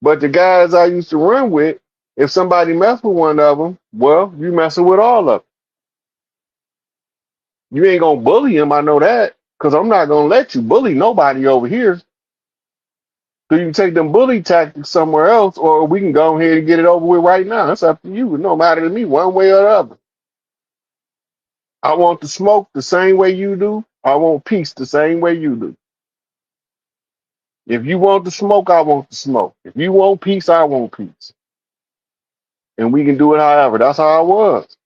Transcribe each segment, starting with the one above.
But the guys I used to run with, if somebody mess with one of them, well, you messing with all of them. You ain't gonna bully him, I know that, because I'm not gonna let you bully nobody over here. So you can take them bully tactics somewhere else, or we can go ahead and get it over with right now. That's up to you. It no matter to me, one way or the other. I want the smoke the same way you do. I want peace the same way you do. If you want the smoke, I want the smoke. If you want peace, I want peace. And we can do it however. That's how I was.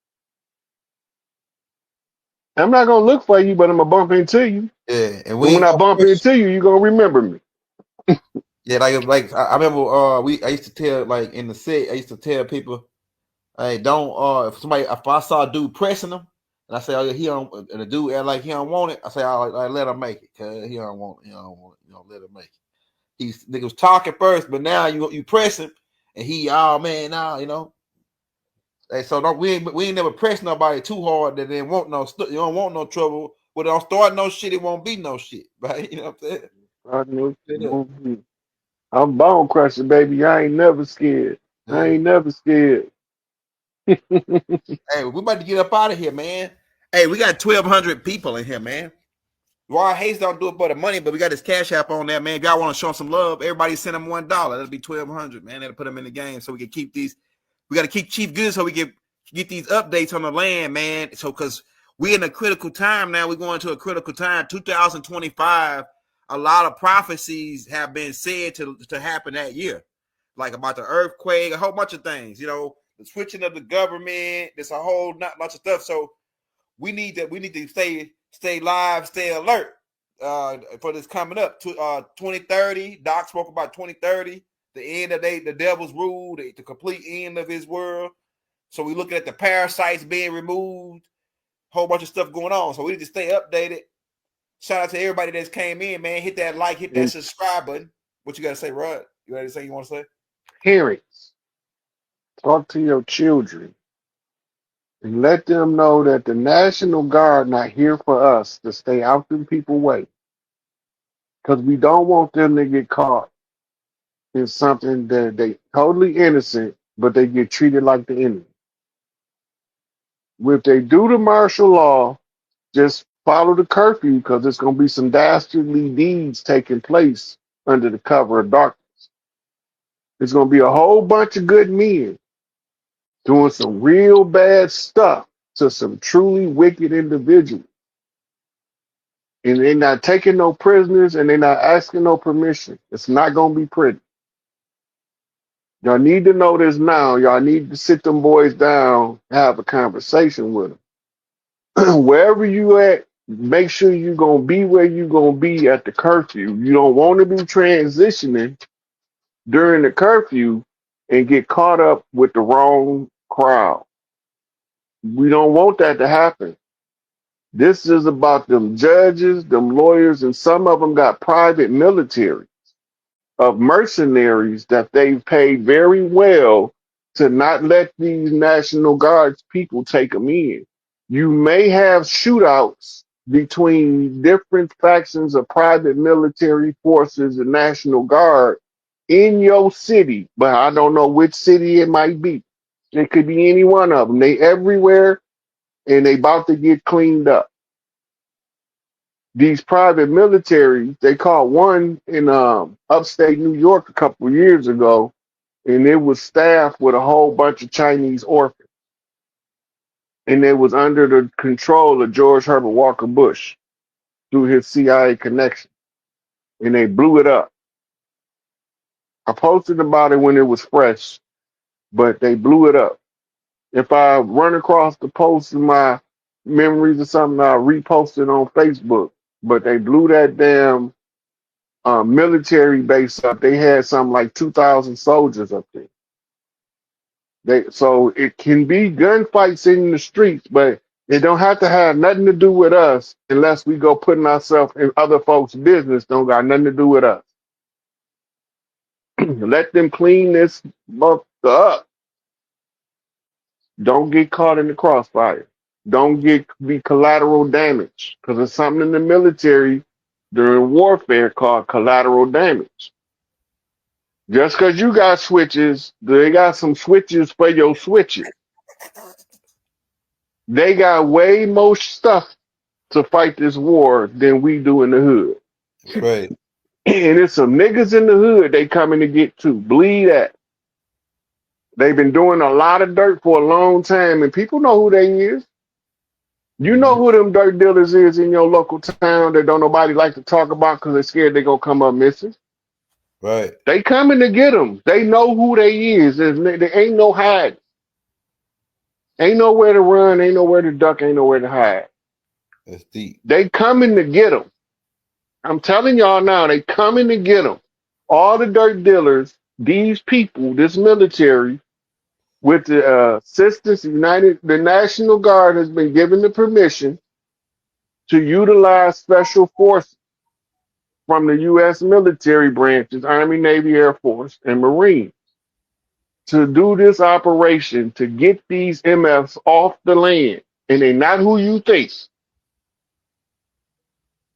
I'm not gonna look for you, but I'm gonna bump into you. Yeah, and we And when ain't I gonna bump push. into you, you're gonna remember me. Yeah, like I remember I used to tell like in the set, I used to tell people, hey, don't if I saw a dude pressing him and I say, oh yeah, he don't and the dude act like he don't want it, I say, I let him make it, cause he don't want it, let him make it. He's nigga was talking first, but now you press him and he oh man, now Hey, so we ain't never press nobody too hard that they want you don't want no trouble. Well, don't start no shit, it won't be no shit, right? You know what I'm saying? I know Yeah. you. I'm bone crusher, baby. I ain't never scared. I Yeah. ain't never scared. Hey, we about to get up out of here, man. Hey, we got 1,200 people in here, man. Raw Hayes don't do it for the money, but we got this cash app on there, man. If y'all want to show them some love, everybody send them $1. That'll be 1,200, man. That'll put them in the game so we can keep these. We got to keep Chief good so we can get these updates on the land, man. So because we're in a critical time now, we're going to a critical time. 2025, a lot of prophecies have been said to happen that year, like about the earthquake, a whole bunch of things. The switching of the government. There's a whole not bunch of stuff. So we need to stay live, stay alert for this coming up. 2030, Doc spoke about 2030, the end of the devil's rule, the complete end of his world. So we looking at the parasites being removed, whole bunch of stuff going on. So we need to stay updated. Shout out to everybody that's came in, man. Hit that like, hit that And subscribe button. What you got to say, Rod? You got to say you want to say? parents, talk to your children and let them know that the National Guard not here for us to stay out them people way. Because we don't want them to get caught in something that they totally innocent, but they get treated like the enemy. If they do the martial law, just follow the curfew because there's going to be some dastardly deeds taking place under the cover of darkness. There's going to be a whole bunch of good men doing some real bad stuff to some truly wicked individuals. And they're not taking no prisoners and they're not asking no permission. It's not going to be pretty. Y'all need to know this now. Y'all need to sit them boys down, have a conversation with them. Wherever you at, make sure you're going to be where you're going to be at the curfew. You don't want to be transitioning during the curfew and get caught up with the wrong crowd. We don't want that to happen. This is about them judges, them lawyers, and some of them got private military of mercenaries that they've paid very well to not let these National Guards people take them in. You may have shootouts between different factions of private military forces and National Guard in your city, but I don't know which city it might be. It could be any one of them. They everywhere and they about to get cleaned up. These private militaries, they caught one in upstate New York a couple of years ago, and it was staffed with a whole bunch of Chinese orphans. And it was under the control of George Herbert Walker Bush through his CIA connection. And they blew it up. I posted about it when it was fresh, but they blew it up. If I run across the post in my memories or something, I'll repost it on Facebook. But they blew that damn military base up. They had something like 2,000 soldiers up there. So it can be gunfights in the streets, but it don't have to have nothing to do with us unless we go putting ourselves in other folks' business. Don't got nothing to do with us. Let them clean this month up. Don't get caught in the crossfire. Don't be collateral damage because there's something in the military during warfare called collateral damage. Just because you got switches, they got some switches for your switches. They got way more stuff to fight this war than we do in the hood. Right. And it's some niggas in the hood they coming to get too. Believe that. They've been doing a lot of dirt for a long time, and people know who they is. You know who them dirt dealers is in your local town that don't nobody like to talk about because they're scared they're going to come up missing. Right. They coming to get them. They know who they is. There ain't no hide. Ain't nowhere to run. Ain't nowhere to duck. Ain't nowhere to hide. That's deep. They coming to get them. I'm telling y'all now, they coming to get them. All the dirt dealers, these people, this military, with the assistance, the National Guard has been given the permission to utilize special forces from the U.S. military branches, Army, Navy, Air Force, and Marines to do this operation to get these MFs off the land. And they're not who you think.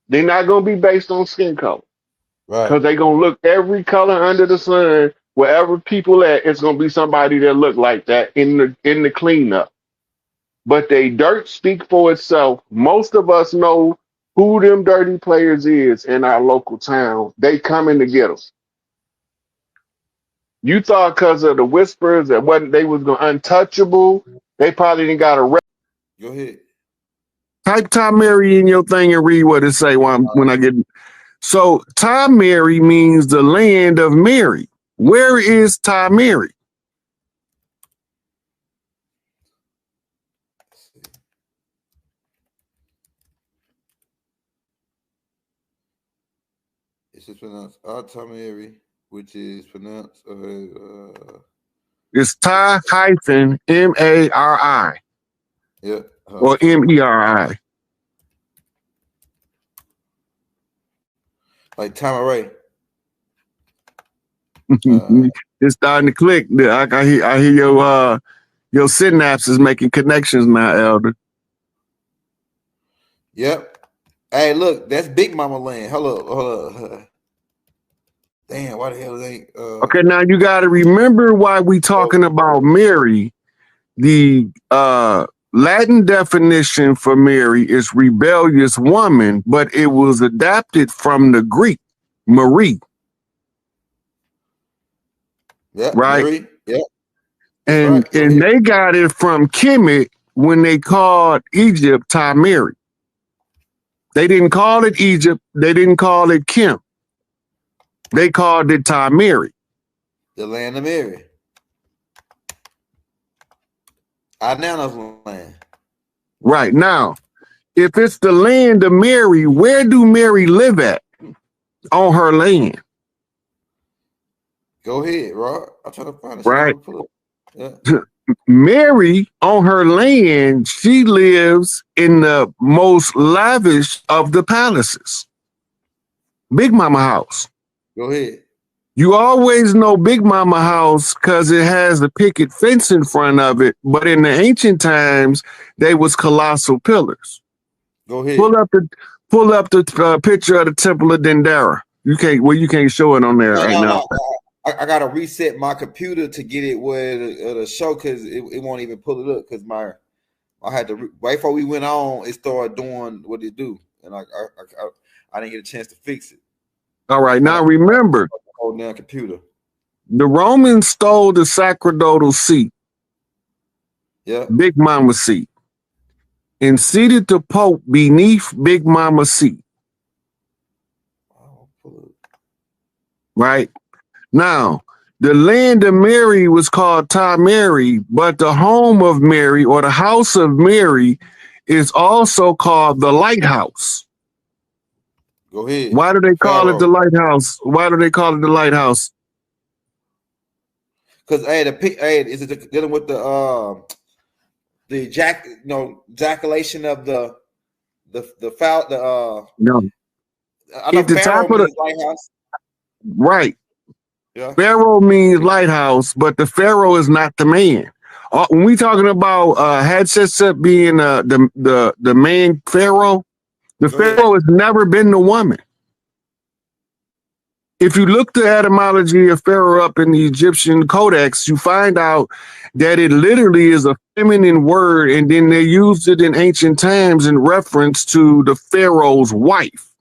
They're not going to be based on skin color. Right. Because they're going to look every color under the sun. Wherever people at, it's going to be somebody that look like that in the cleanup. But they dirt speak for itself. Most of us know who them dirty players is in our local town. They coming to get us. You thought because of the whispers that wasn't they was going untouchable, they probably didn't got a. Go ahead. Type Tom Mary in your thing and read what it say when I get. So Tom Mary means the land of Mary. Where is Tom Mary? It's just pronounced Mary, which is pronounced It's Ty hyphen M-A-R-I. Yeah. Or M-E-R-I. Like Tamaray. It's starting to click. I hear your synapses making connections now, Elder. Yep. Hey, look, that's Big Mama land. Hold up. Damn, why the hell ain't Okay, now you gotta remember why we talking about Mary. The Latin definition for Mary is rebellious woman, but it was adapted from the Greek, Marie. Yeah, right? Mary. Yeah. And right. and they got it from Kemet when they called Egypt Tamiri. They didn't call it Egypt. They didn't call it Kim. They called it Tamiri. The land of Mary. Nana's land. Right. Now, if it's the land of Mary, where do Mary live at? On her land. Go ahead, Rod. I'm trying to find it. Right. Yeah. Mary, on her land, she lives in the most lavish of the palaces. Big Mama house. Go ahead. You always know Big Mama house because it has a picket fence in front of it. But in the ancient times, they was colossal pillars. Go ahead. Pull up the picture of the Temple of Dendera. You can't show it on there now. I gotta reset my computer to get it where the show because it won't even pull it up because I had to right before we went on, it started doing what it do, and I didn't get a chance to fix it. All right, now remember, hold down computer. The Romans stole the sacerdotal seat, Big Mama's seat, and seated the Pope beneath Big Mama's seat. Right? Now, the land of Mary was called Mary, but the home of Mary or the house of Mary is also called the lighthouse. Go ahead. Why do they call it the lighthouse? Why do they call it the lighthouse? Because is it dealing with the ejaculation of the foul no. I know at the top of the lighthouse. Right. Yeah. Pharaoh means lighthouse, but the Pharaoh is not the man. When we talking about Hatshepsut being the man Pharaoh, the Pharaoh has never been the woman. if you look the etymology of Pharaoh up in the Egyptian codex, you find out that it literally is a feminine word, and then they used it in ancient times in reference to the Pharaoh's wife.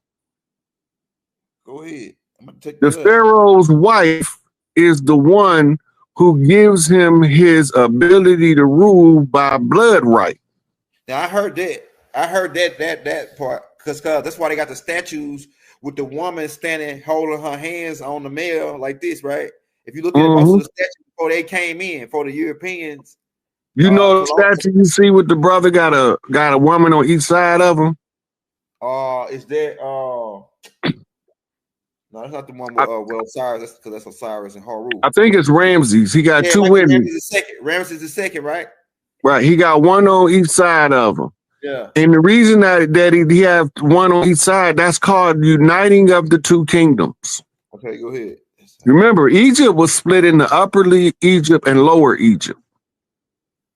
Go ahead. I'm gonna take The that up. Pharaoh's wife is the one who gives him his ability to rule by blood right. Now I heard that. I heard that part because that's why they got the statues with the woman standing holding her hands on the male like this, right? If you look at most of the statues before they came in for the Europeans, you know the statue you see with the brother got a woman on each side of him. Is that no, that's not the one with well Osiris. That's because that's Osiris and Horus. I think it's Ramses. He got two women. Ramses the second, right? Right. He got one on each side of him. Yeah. And the reason that he have one on each side, that's called uniting of the two kingdoms. Okay, go ahead. Remember, Egypt was split into Upper Egypt and Lower Egypt.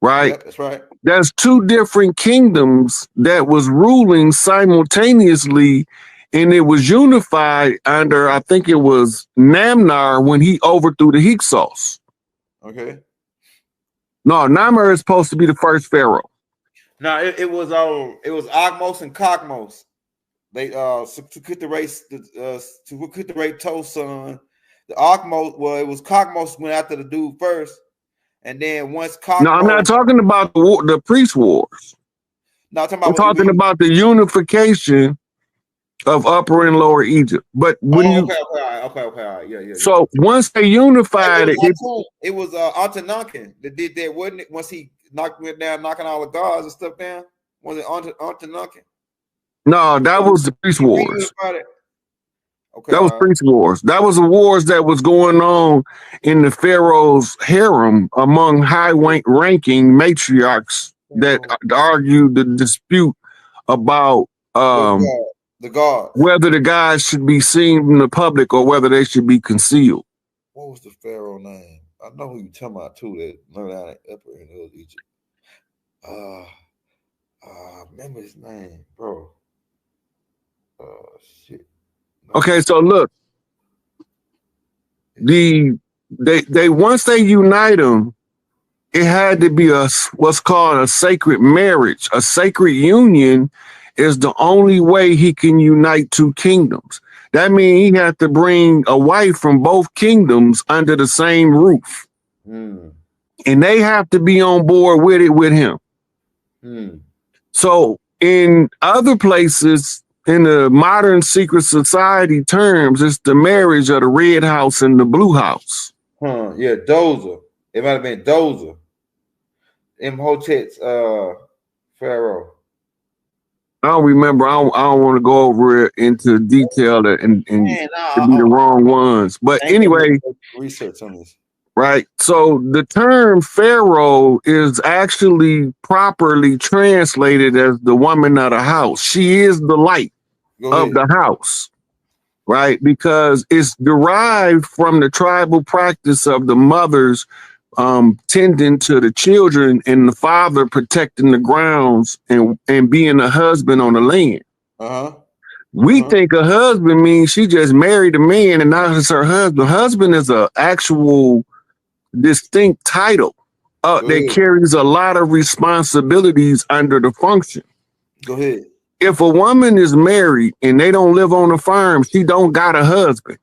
Right? Yep, that's right. There's two different kingdoms that was ruling simultaneously, and it was unified under, I think it was Namnar when he overthrew the Hyksos. Okay. No, Namnar is supposed to be the first pharaoh. No, it was Agmos and Cogmos. They To's son. The Agmos, well, it was Cogmos went after the dude first, and then once Cogmos. No, I'm not talking about the priest wars. No, I'm talking about the unification of Upper and Lower Egypt. But when okay, all right, yeah. So once they unified it was Antanankin that did that, wasn't it? Once he went down, knocking all the gods and stuff down. Was it Antanankin? No, that was the priest wars. Okay, that was priest wars. That was the wars that was going on in the pharaoh's harem among high-ranking matriarchs that argued the dispute about the gods, whether the gods should be seen from the public or whether they should be concealed. What was the pharaoh name? I know who you're talking about too. That learned out in Upper and Middle Egypt. Remember his name, bro. Shit. No. Okay, so look, they once they unite them, it had to be what's called a sacred marriage. A sacred union is the only way he can unite two kingdoms. That means he had to bring a wife from both kingdoms under the same roof. And they have to be on board with it with him. So in other places, in the modern secret society terms, it's the marriage of the red house and the blue house. Yeah, Dozer. It might have been Dozer. Imhotep's pharaoh. I don't remember. I don't want to go over it into detail and to be the wrong ones. But anyway, research on this. Right. So the term pharaoh is actually properly translated as the woman of the house. She is the light of the house. Right. Because it's derived from the tribal practice of the mothers tending to the children and the father protecting the grounds and being a husband on the land. We think a husband means she just married a man and now it's her husband. Husband is an actual distinct title that carries a lot of responsibilities under the function. Go ahead. If a woman is married and they don't live on a farm, she don't got a husband.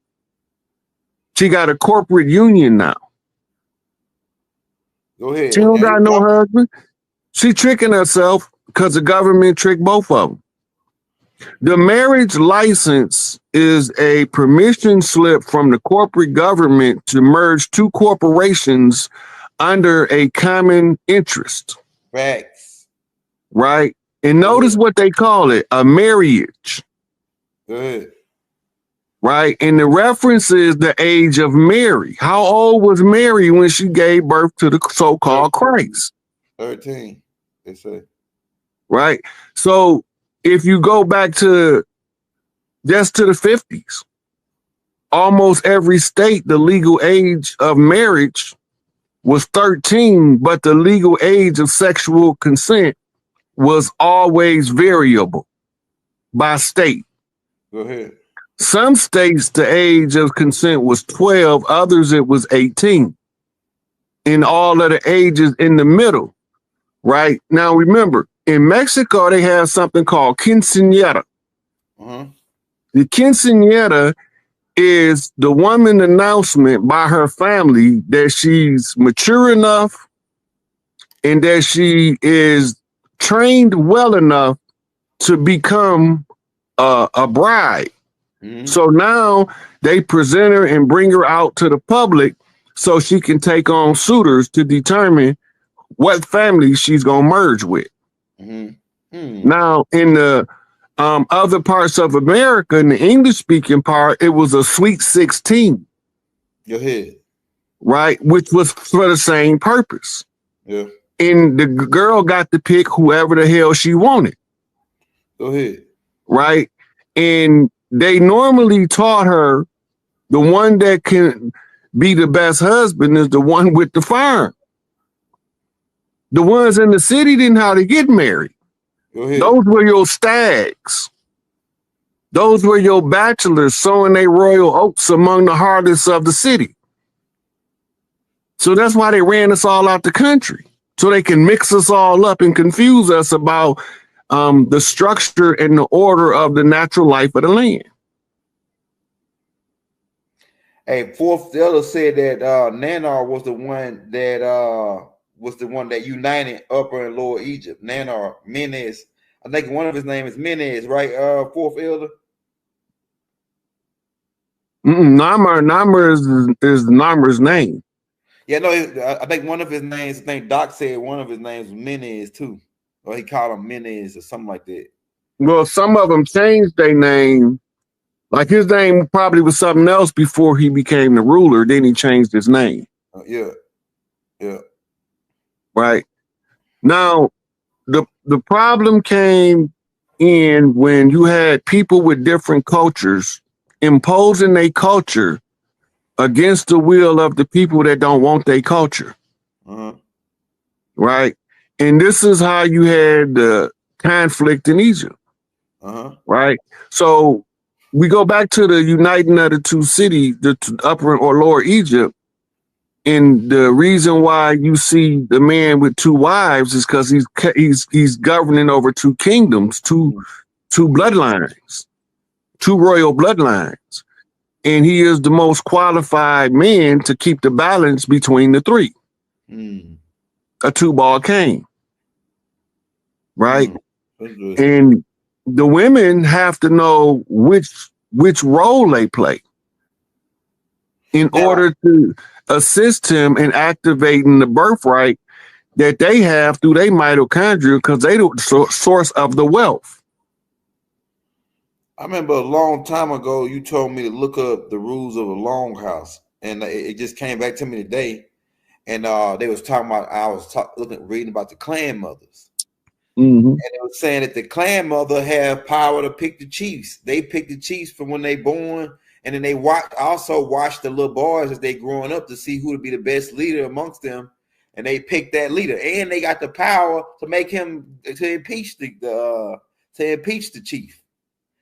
She got a corporate union now. Go ahead. She don't got no husband. She tricking herself because the government tricked both of them. The marriage license is a permission slip from the corporate government to merge two corporations under a common interest. Facts. Right? And notice what they call it, a marriage. Good. Right? And the reference is the age of Mary. How old was Mary when she gave birth to the so-called Christ? 13, they say. Right? So if you go back to just to the 50s, almost every state, the legal age of marriage was 13, but the legal age of sexual consent was always variable by state. Go ahead. Some states, the age of consent was 12, others it was 18. In all of the ages in the middle, right? Now remember, in Mexico, they have something called quinceañera. The quinceañera is the woman announcement by her family that she's mature enough and that she is trained well enough to become a bride. So now they present her and bring her out to the public so she can take on suitors to determine what family she's going to merge with. Now, in the other parts of America, in the English-speaking part, it was a sweet 16. Go ahead. Right? Which was for the same purpose. Yeah. And the girl got to pick whoever the hell she wanted. Go ahead. Right? And they normally taught her the one that can be the best husband is the one with the farm. The ones in the city didn't know how to get married. Go ahead. Those were your stags. Those were your bachelors sowing their royal oats among the harlots of the city. So that's why they ran us all out the country. So they can mix us all up and confuse us about the structure and the order of the natural life of the land. Hey, Fourth Elder said that Nanar was the one that united Upper and Lower Egypt. Nanar, Menes. I think one of his name is Menes, right? Fourth Elder. Namar is Namar's name. Yeah, no, I think one of his names. I think Doc said one of his names was Menes too, or he called him Menes or something like that. Well, some of them changed their name. Like his name probably was something else before he became the ruler. Then he changed his name. Yeah. Right. Now, the problem came in when you had people with different cultures imposing their culture against the will of the people that don't want their culture. Right. And this is how you had the conflict in Egypt. Right. So we go back to the uniting of the two cities, the Upper or Lower Egypt. And the reason why you see the man with two wives is because he's governing over two kingdoms, two bloodlines, two royal bloodlines. And he is the most qualified man to keep the balance between the three. A two-ball game. Right? And the women have to know which role they play in order to assist him in activating the birthright that they have through their mitochondria, because they the source of the wealth. I remember a long time ago, you told me to look up the rules of a longhouse, and it just came back to me today. And they was talking about, I was reading about the clan mothers. And they were saying that the clan mother have power to pick the chiefs. They pick the chiefs from when they born, and then they also watch the little boys as they growing up to see who would be the best leader amongst them, and they pick that leader. And they got the power to make him to impeach the chief.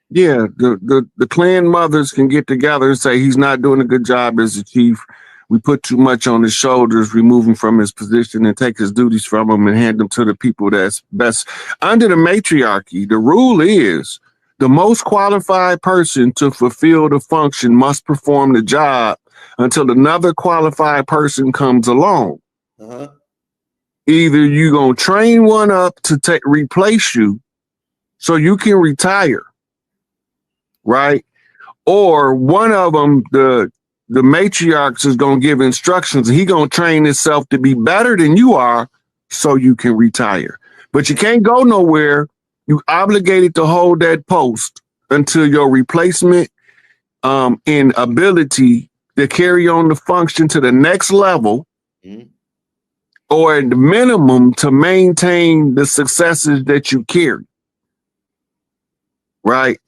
Yeah, the clan mothers can get together and say he's not doing a good job as a chief. We put too much on his shoulders, remove him from his position and take his duties from him and hand them to the people that's best. Under the matriarchy, the rule is the most qualified person to fulfill the function must perform the job until another qualified person comes along. Either you're going to train one up to replace you so you can retire, right? Or one of them, the matriarchs is going to give instructions. He going to train himself to be better than you are so you can retire. But you can't go nowhere. You obligated to hold that post until your replacement in ability to carry on the function to the next level, or at the minimum to maintain the successes that you carry. Right?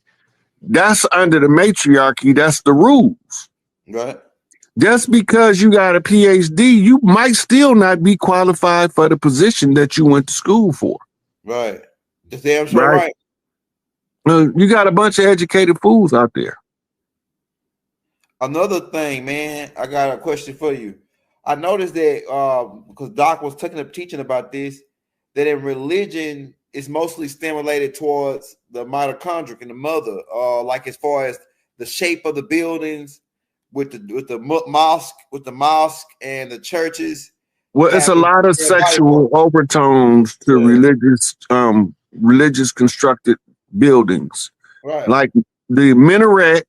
That's under the matriarchy. That's the rules. Right. Just because you got a PhD, you might still not be qualified for the position that you went to school for. Right. That's damn sure right. You got a bunch of educated fools out there. Another thing, man, I got a question for you. I noticed that because Doc was teaching about this, that in religion it's mostly stimulated towards the mitochondria in the mother, like as far as the shape of the buildings with the mosque and the churches Well, it's a having lot of their body part. sexual overtones to Yeah, religious constructed buildings. right. Like the minaret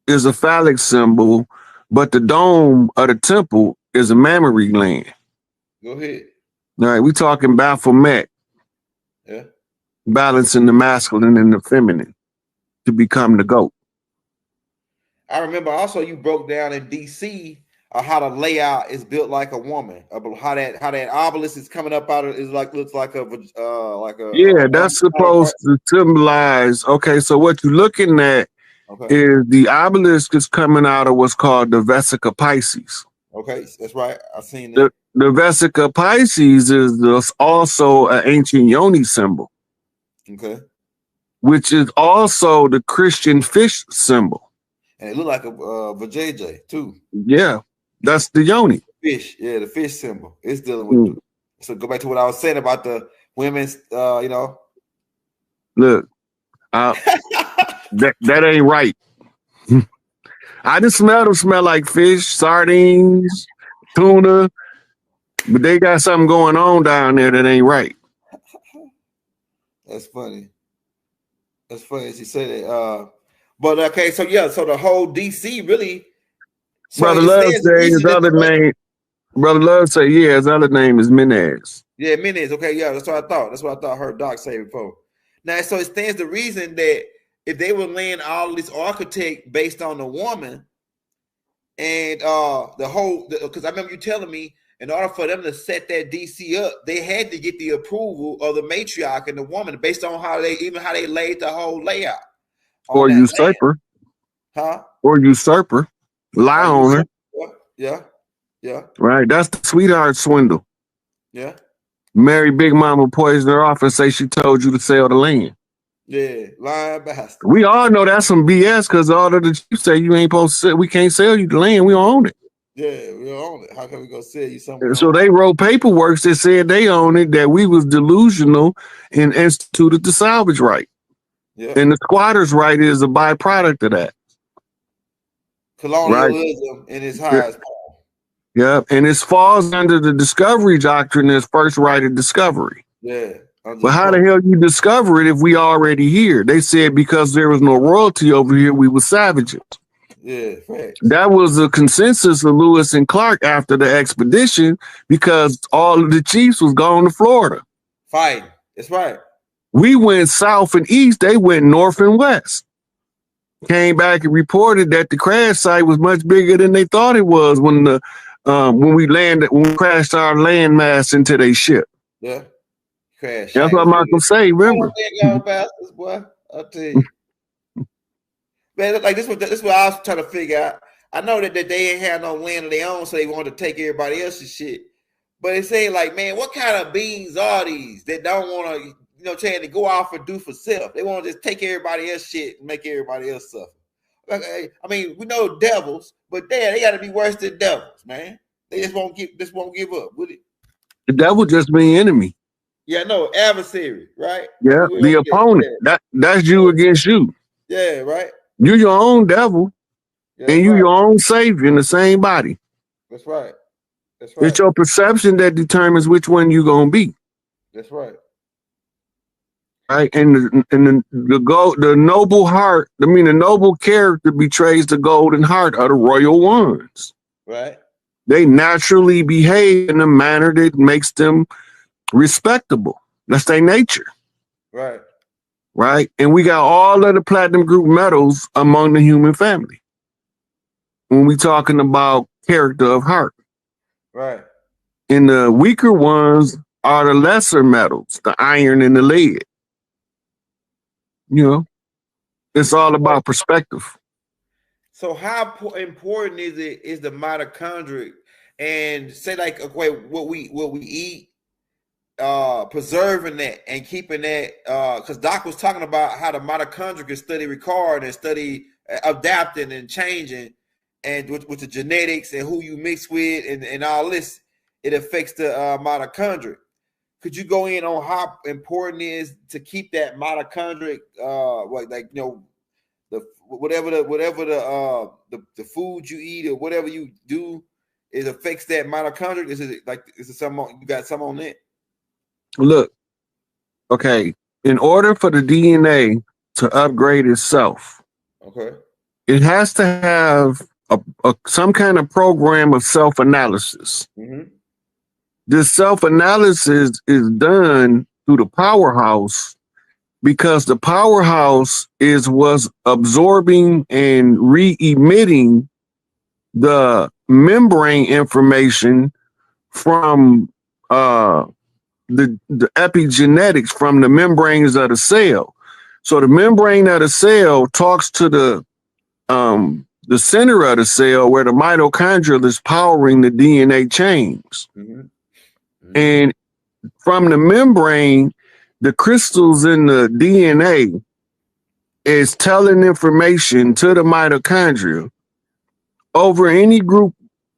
is a phallic symbol, but the dome of the temple is a mammary gland. Go ahead. All right, we talking Baphomet, Yeah. balancing the masculine and the feminine to become the goat. I remember also you broke down in DC how the layout is built like a woman, how that obelisk is coming up out of is like looks like a Yeah, woman. that's supposed to symbolize. Okay, so what you're looking at Okay, is the obelisk is coming out of what's called the Vesica Pisces. okay, that's right. I seen that. The Vesica Pisces is also an ancient yoni symbol, Okay, which is also the Christian fish symbol. and it looked like a vajayjay too. Yeah, that's the yoni. Fish, yeah, the fish symbol. It's dealing with. So go back to what I was saying about the women's. Look, that ain't right. I just smell like fish, sardines, tuna, but they got something going on down there that ain't right. That's funny. That's funny as you say that. But okay, so yeah, so the whole DC really. So Brother it Love stands the say his reason that other name. Brother Love say, yeah, his other name is Menez. Yeah, Menez. Okay, yeah, that's what I thought. That's what I thought I heard Doc say before. Now, so it stands the reason that if they were laying all this architect based on the woman and the whole, because I remember you telling me in order for them to set that DC up, they had to get the approval of the matriarch and the woman based on how they laid the whole layout on Or that land. usurper. Huh? Or usurper. Lie on her. Yeah. Yeah. Right. That's the sweetheart swindle. Yeah. Mary Big Mama poisoned her off and say she told you to sell the land. Yeah. Lying bastard. We all know that's some BS because all of the chiefs say you ain't supposed to sell, we can't sell you the land, we don't own it. Yeah, we don't own it. How can we go sell you something? So they wrote paperwork that said they own it, that we was delusional and instituted the salvage right. Yeah. And the squatter's right is a byproduct of that. Colonialism in its highest form. Yeah, and it falls under the discovery doctrine as first right of discovery. Yeah. But how the hell you discover it if we already here? They said because there was no royalty over here, we were savages. Yeah, facts. That was the consensus of Lewis and Clark after the expedition because all of the chiefs was gone to Florida. Fighting. That's right. We went south and east. They went north and west. Came back and reported that the crash site was much bigger than they thought it was when we crashed our landmass into their ship. Yeah. Crash. That's what Malcolm say, remember. Bastards, boy. I'll tell you. Man, like this what I was trying to figure out. I know that they ain't have no land of their own, so they wanted to take everybody else's shit. But it's saying like, man, what kind of beings are these that don't want to, trying to go off and do for self? They want to just take everybody else's shit and make everybody else suffer. Like, I mean, we know devils, but they got to be worse than devils, man. They just won't give up, would it? The devil just mean enemy. Yeah, no, adversary, right? Yeah, the opponent. That's you against you. Yeah, right. You're your own devil, and you your own savior in the same body. That's right. That's right. It's your perception that determines which one you're gonna be. That's right. Right, and the noble heart. I mean, the noble character betrays the golden heart of the royal ones. Right. They naturally behave in a manner that makes them respectable. That's their nature. Right. Right. And we got all of the platinum group medals among the human family when we talking about character of heart. Right. And the weaker ones are the lesser metals, the iron and the lead. It's all about perspective. So how important is the mitochondria? And say like, okay, what we eat, preserving that and keeping that, because Doc was talking about how the mitochondria can study record and study adapting and changing and with the genetics and who you mix with and all this, it affects the mitochondria. Could you go in on how important it is to keep that mitochondrial, the food you eat or whatever you do, it affects that mitochondria? Is it something you got some on that? Look, okay. In order for the DNA to upgrade itself, okay, it has to have some kind of program of self-analysis. Mm-hmm. This self-analysis is done through the powerhouse because the powerhouse was absorbing and re-emitting the membrane information from the epigenetics from the membranes of the cell. So the membrane of the cell talks to the center of the cell where the mitochondria is powering the DNA chains. Mm-hmm. Mm-hmm. And from the membrane, the crystals in the DNA is telling information to the mitochondria. Over any group,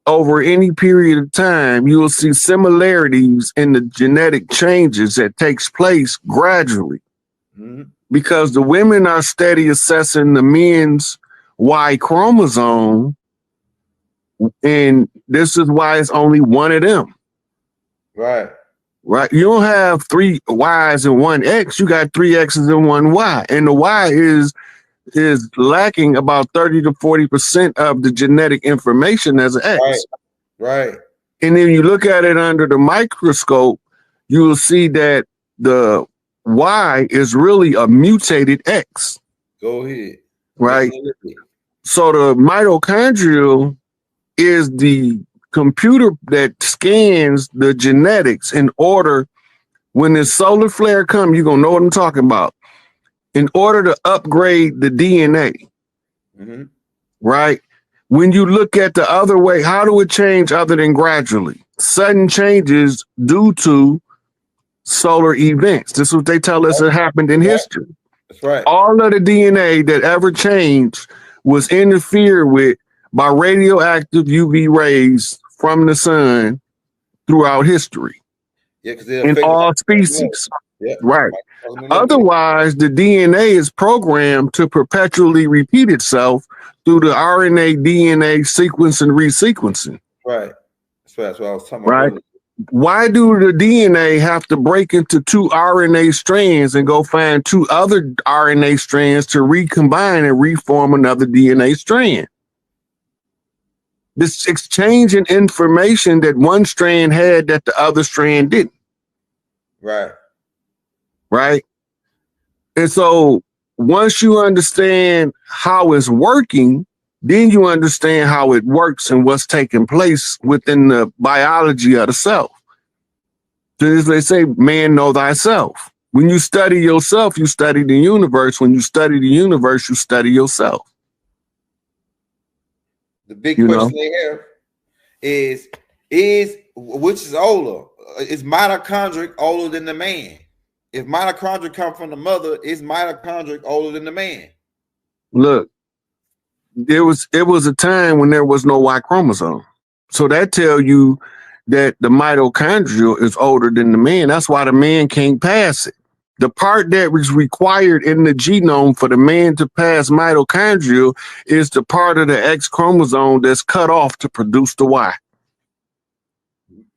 over any period of time, you will see similarities in the genetic changes that takes place gradually. Mm-hmm. Because the women are steady assessing the men's Y chromosome, and this is why it's only one of them. Right. Right. You don't have 3 Y's and 1 X. You got 3 X's and 1 Y. And the Y is lacking about 30 to 40% of the genetic information as an X. Right. And then you look at it under the microscope, you will see that the Y is really a mutated X. Go ahead. Right. So the mitochondrial is the computer that scans the genetics in order, when the solar flare comes, you're gonna know what I'm talking about. In order to upgrade the DNA, mm-hmm. right? When you look at the other way, how do it change other than gradually? Sudden changes due to solar events. This is what they tell us it happened in history. That's right. All of the DNA that ever changed was interfered with by radioactive UV rays from the sun throughout history. Yeah, because in all species. Yeah. Right. Otherwise, the DNA is programmed to perpetually repeat itself through the RNA DNA sequence and resequencing. Right. That's what I was talking about. Right. Why do the DNA have to break into 2 RNA strands and go find 2 other RNA strands to recombine and reform another DNA strand? This exchange in information that one strand had that the other strand didn't. Right. Right. And so once you understand how it's working, then you understand how it works and what's taking place within the biology of the self. So as they say, man, know thyself. When you study yourself, you study the universe. When you study the universe, you study yourself. The big question they have is which is older? Is mitochondrial older than the man? If mitochondria come from the mother, is mitochondria older than the man? Look, it was a time when there was no Y chromosome. So that tell you that the mitochondria is older than the man. That's why the man can't pass it. The part that was required in the genome for the man to pass mitochondria is the part of the X chromosome that's cut off to produce the Y.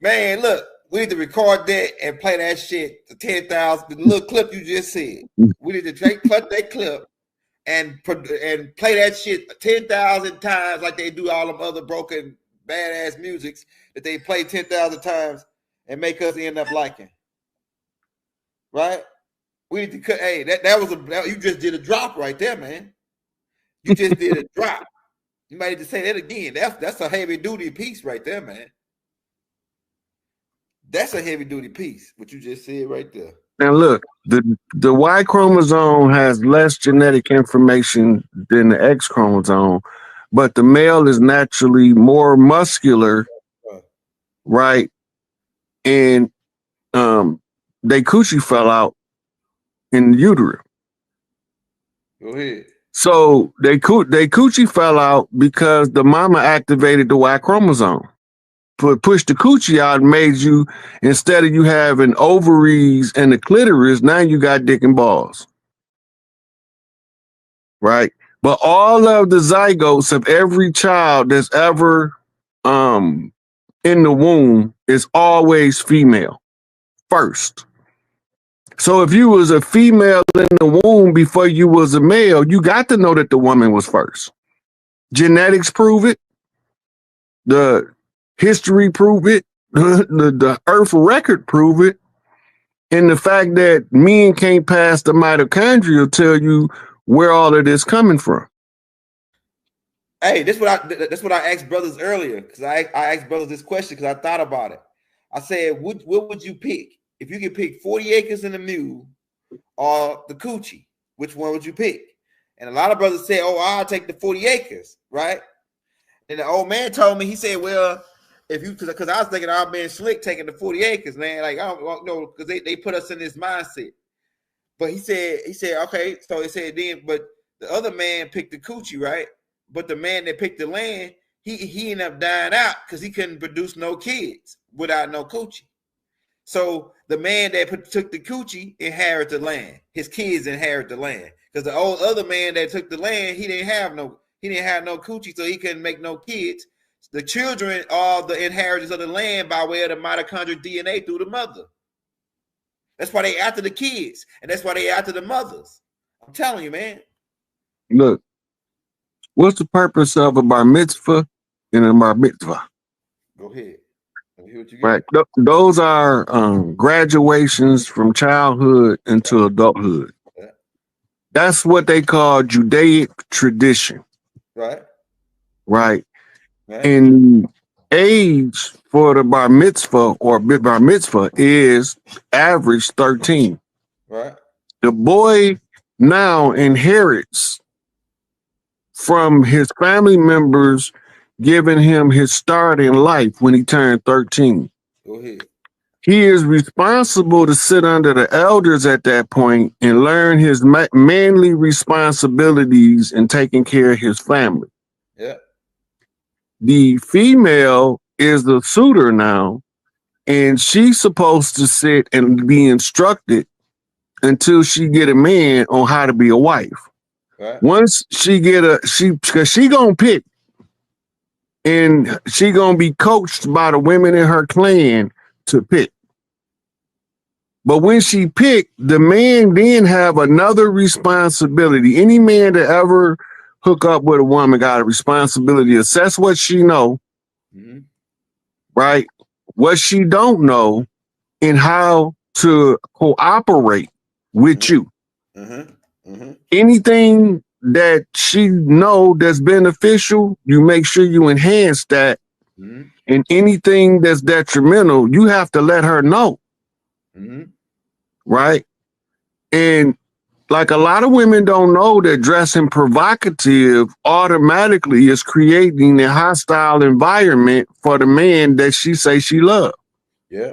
Man, look, we need to record that and play that shit to 10,000. The little clip you just said. We need to cut that clip and play that shit 10,000 times like they do all them other broken badass musics that they play 10,000 times and make us end up liking. Right? We need to cut. Hey, you just did a drop right there, man. You just did a drop. You might need to say that again. That's a heavy duty piece right there, man. That's a heavy duty piece. What you just said right there. Now look, the Y chromosome has less genetic information than the X chromosome, but the male is naturally more muscular, right? And they coochie fell out in the uterus. Go ahead. So they coochie fell out because the mama activated the Y chromosome. Pushed the coochie out and made you, instead of you having ovaries and the clitoris, now you got dick and balls. Right? But all of the zygotes of every child that's ever in the womb is always female first. So if you was a female in the womb before you was a male, you got to know that the woman was first. Genetics prove it. The history prove it. The earth record prove it. And the fact that men can't pass the mitochondria tell you where all of this coming from. Hey, that's what I asked brothers earlier, because I asked brothers this question because I thought about it. I said, what would you pick? If you could pick 40 acres in the mule or the coochie, which one would you pick? And a lot of brothers say, oh, I'll take the 40 acres, right? And the old man told me, he said, well, if you, because I was thinking I've been slick taking the 40 acres, man. Like, I don't know, because they put us in this mindset. But he said, okay, so he said then, but the other man picked the coochie, right? But the man that picked the land, he ended up dying out because he couldn't produce no kids without no coochie. So the man that took the coochie inherited the land. His kids inherit the land. Because the other man that took the land, he didn't have no coochie, so he couldn't make no kids. The children are the inheritors of the land by way of the mitochondrial DNA through the mother. That's why they after the kids, and that's why they after the mothers. I'm telling you, man. Look, what's the purpose of a bar mitzvah and a bar mitzvah? Go ahead. Let me hear what you Right. Those are graduations from childhood into adulthood. Yeah. That's what they call Judaic tradition. Right. Right. Right. And age for the bar mitzvah or bar mitzvah is average 13. Right. The boy now inherits from his family members giving him his start in life when he turned 13. Go ahead. He is responsible to sit under the elders at that point and learn his manly responsibilities in taking care of his family. Yeah. The female is the suitor now, and she's supposed to sit and be instructed until she get a man on how to be a wife. Right. Once she get because she gonna pick, and she gonna be coached by the women in her clan to pick. But when she picked, the man then have another responsibility. Any man that ever hook up with a woman got a responsibility to assess what she know, right? What she don't know, and how to cooperate with you. Anything that she know that's beneficial, you make sure you enhance that. And anything that's detrimental, you have to let her know. Right? And like a lot of women don't know that dressing provocative automatically is creating a hostile environment for the man that she say she love. Yeah.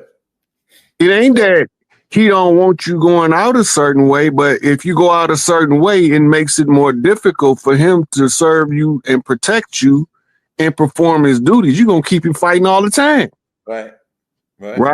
It ain't that he don't want you going out a certain way, but if you go out a certain way, it makes it more difficult for him to serve you and protect you and perform his duties. You're going to keep him fighting all the time. Right. Right.